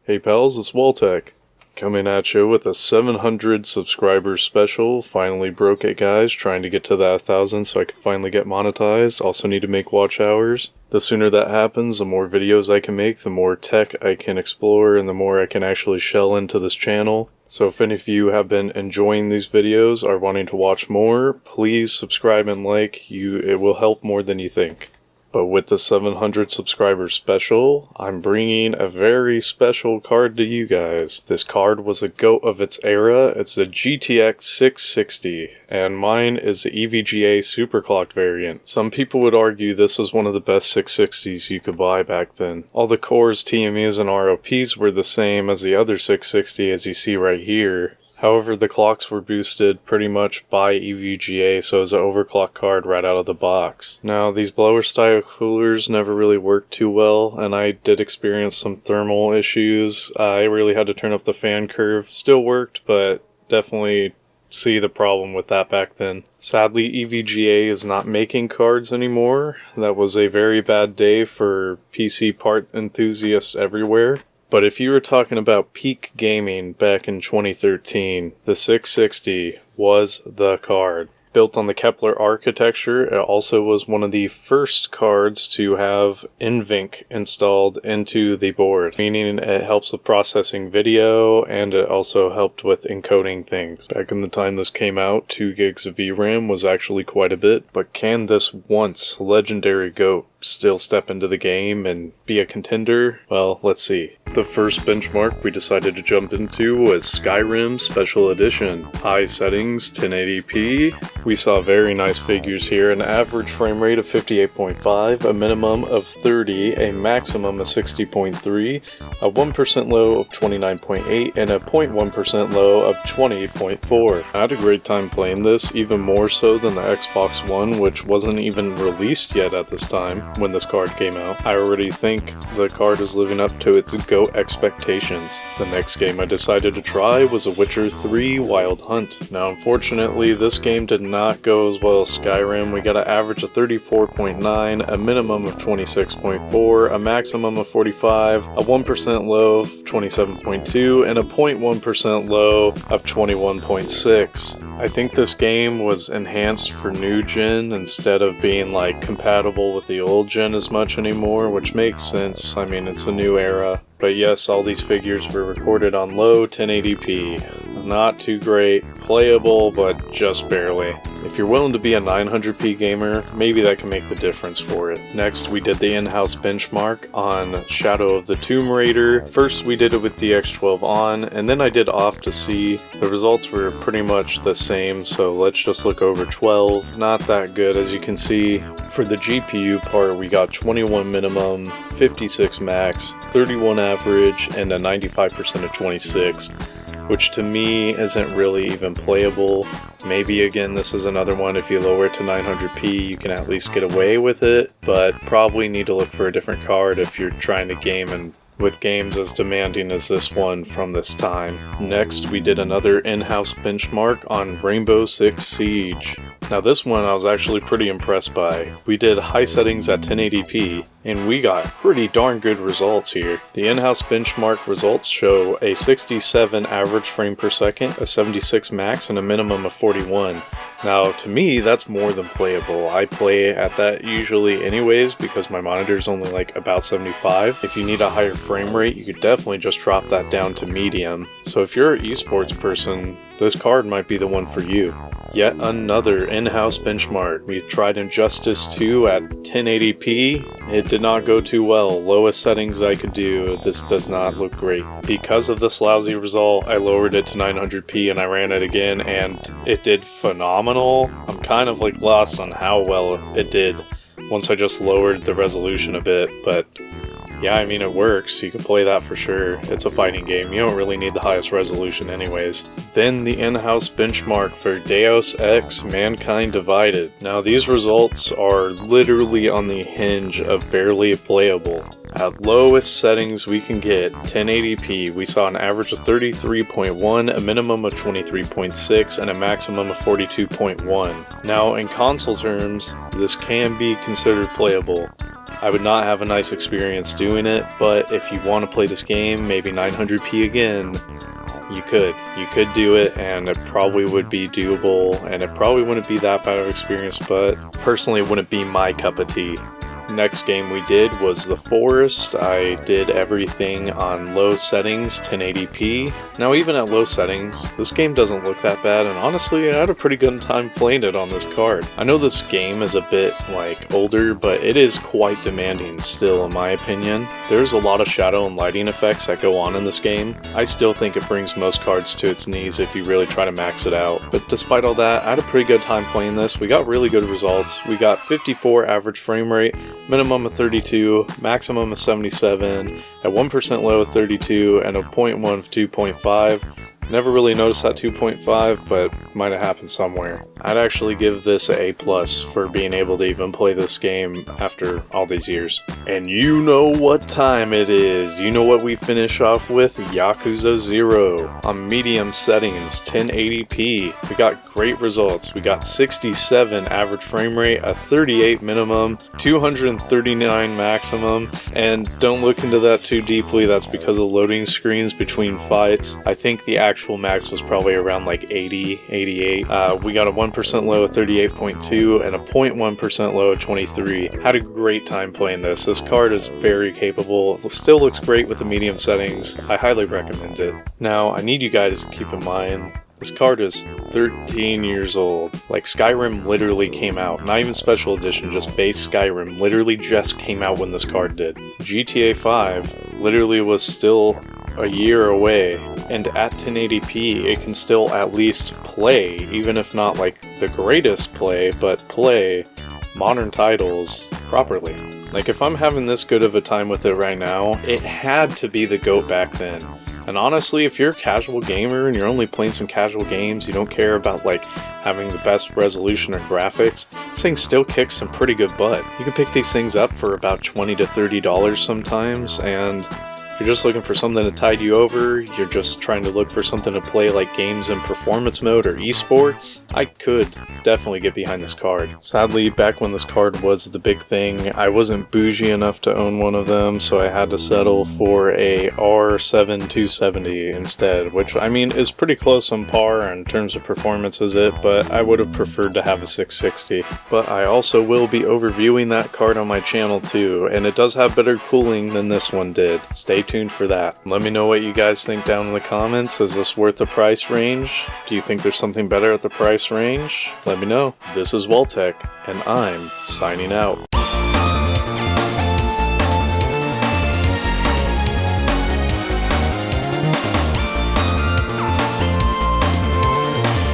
Hey pals, it's Waltech, coming at you with a 700 subscribers special. Finally broke it, guys, trying to get to that 1,000 so I can finally get monetized. Also need to make watch hours. The sooner that happens, the more videos I can make, the more tech I can explore, and the more I can actually shell into this channel. So if any of you have been enjoying these videos, are wanting to watch more, please subscribe and like. It will help more than you think. But with the 700 subscribers special, I'm bringing a very special card to you guys. This card was a GOAT of its era. It's the GTX 660, and mine is the EVGA superclocked variant. Some people would argue this was one of the best 660s you could buy back then. All the cores, TMUs, and ROPs were the same as the other 660 as you see right here. However, the clocks were boosted pretty much by EVGA, so it was an overclock card right out of the box. Now, these blower style coolers never really worked too well, and I did experience some thermal issues. I really had to turn up the fan curve. Still worked, but definitely see the problem with that back then. Sadly, EVGA is not making cards anymore. That was a very bad day for PC part enthusiasts everywhere. But if you were talking about peak gaming back in 2013, the 660 was the card. Built on the Kepler architecture, it also was one of the first cards to have NVENC installed into the board, meaning it helps with processing video, and it also helped with encoding things. Back in the time this came out, 2 gigs of VRAM was actually quite a bit, but can this once legendary GOAT still step into the game and be a contender? Well, let's see. The first benchmark we decided to jump into was Skyrim Special Edition. High settings, 1080p. We saw very nice figures here, an average frame rate of 58.5, a minimum of 30, a maximum of 60.3, a 1% low of 29.8, and a 0.1% low of 20.4. I had a great time playing this, even more so than the Xbox One, which wasn't even released yet at this time when this card came out. I already think the card is living up to its GOAT expectations. The next game I decided to try was a Witcher 3 Wild Hunt. Now unfortunately this game did not go as well as Skyrim. We got an average of 34.9, a minimum of 26.4, a maximum of 45, a 1% low of 27.2, and a 0.1% low of 21.6. I think this game was enhanced for new gen instead of being like compatible with the old gen as much anymore, which makes sense. I mean, it's a new era. But yes, all these figures were recorded on low 1080p. Not too great, playable, but just barely. If you're willing to be a 900p gamer, maybe that can make the difference for it. Next, we did the in-house benchmark on Shadow of the Tomb Raider. First, we did it with DX12 on, and then I did off to see. The results were pretty much the same, so let's just look over 12. Not that good, as you can see. For the GPU part, we got 21 minimum, 56 max, 31 average, and a 95% of 26. Which to me isn't really even playable. Maybe again this is another one, if you lower it to 900p you can at least get away with it, but probably need to look for a different card if you're trying to game and with games as demanding as this one from this time. Next, we did another in-house benchmark on Rainbow Six Siege. Now this one I was actually pretty impressed by. We did high settings at 1080p, and we got pretty darn good results here. The in-house benchmark results show a 67 average frame per second, a 76 max, and a minimum of 41. Now, to me, that's more than playable. I play at that usually anyways because my monitor is only like about 75. If you need a higher frame rate, you could definitely just drop that down to medium. So if you're an esports person, this card might be the one for you. Yet another in-house benchmark. We tried Injustice 2 at 1080p. It did not go too well. Lowest settings I could do. This does not look great. Because of this lousy result, I lowered it to 900p and I ran it again and it did phenomenal. I'm kind of like lost on how well it did once I just lowered the resolution a bit, but yeah, I mean it works. You can play that for sure. It's a fighting game. You don't really need the highest resolution anyways. Then the in-house benchmark for Deus Ex Mankind Divided. Now these results are literally on the hinge of barely playable. At lowest settings we can get, 1080p, we saw an average of 33.1, a minimum of 23.6, and a maximum of 42.1. Now in console terms, this can be considered playable. I would not have a nice experience doing it, but if you want to play this game, maybe 900p again, you could do it, and it probably would be doable, and it probably wouldn't be that bad of an experience, but personally it wouldn't be my cup of tea. Next game we did was The Forest. I did everything on low settings, 1080p. Now even at low settings, this game doesn't look that bad, and honestly I had a pretty good time playing it on this card. I know this game is a bit older, but it is quite demanding still in my opinion. There's a lot of shadow and lighting effects that go on in this game. I still think it brings most cards to its knees if you really try to max it out. But despite all that, I had a pretty good time playing this. We got really good results. We got 54 average frame rate, minimum of 32, maximum of 77, at 1% low of 32, and a 0.1 of 2.5. Never really noticed that 2.5, but might have happened somewhere. I'd actually give this an A+ for being able to even play this game after all these years. And you know what time it is. You know what we finish off with? Yakuza Zero on medium settings, 1080p. We got great results. We got 67 average frame rate, a 38 minimum, 239 maximum, and don't look into that too deeply. That's because of loading screens between fights. I think the actual max was probably around 80, 88. We got a 1% low of 38.2 and a 0.1% low of 23. Had a great time playing this. This card is very capable. It still looks great with the medium settings. I highly recommend it. Now, I need you guys to keep in mind, this card is 13 years old. Skyrim literally came out. Not even special edition, just base Skyrim literally just came out when this card did. GTA 5 literally was still a year away, and at 1080p it can still at least play, even if not the greatest play, but play modern titles properly. If I'm having this good of a time with it right now, it had to be the GOAT back then. And honestly, if you're a casual gamer and you're only playing some casual games, you don't care about having the best resolution or graphics, this thing still kicks some pretty good butt. You can pick these things up for about $20 to $30 sometimes, and if you're just looking for something to tide you over, you're just trying to look for something to play games in performance mode or esports, I could definitely get behind this card. Sadly, back when this card was the big thing, I wasn't bougie enough to own one of them, so I had to settle for a R7 270 instead, which is pretty close on par in terms of performance as it, but I would have preferred to have a 660. But I also will be overviewing that card on my channel too, and it does have better cooling than this one did. Stay tuned for that. Let me know what you guys think down in the comments. Is this worth the price range? Do you think there's something better at the price range? Let me know. This is Waltech, and I'm signing out.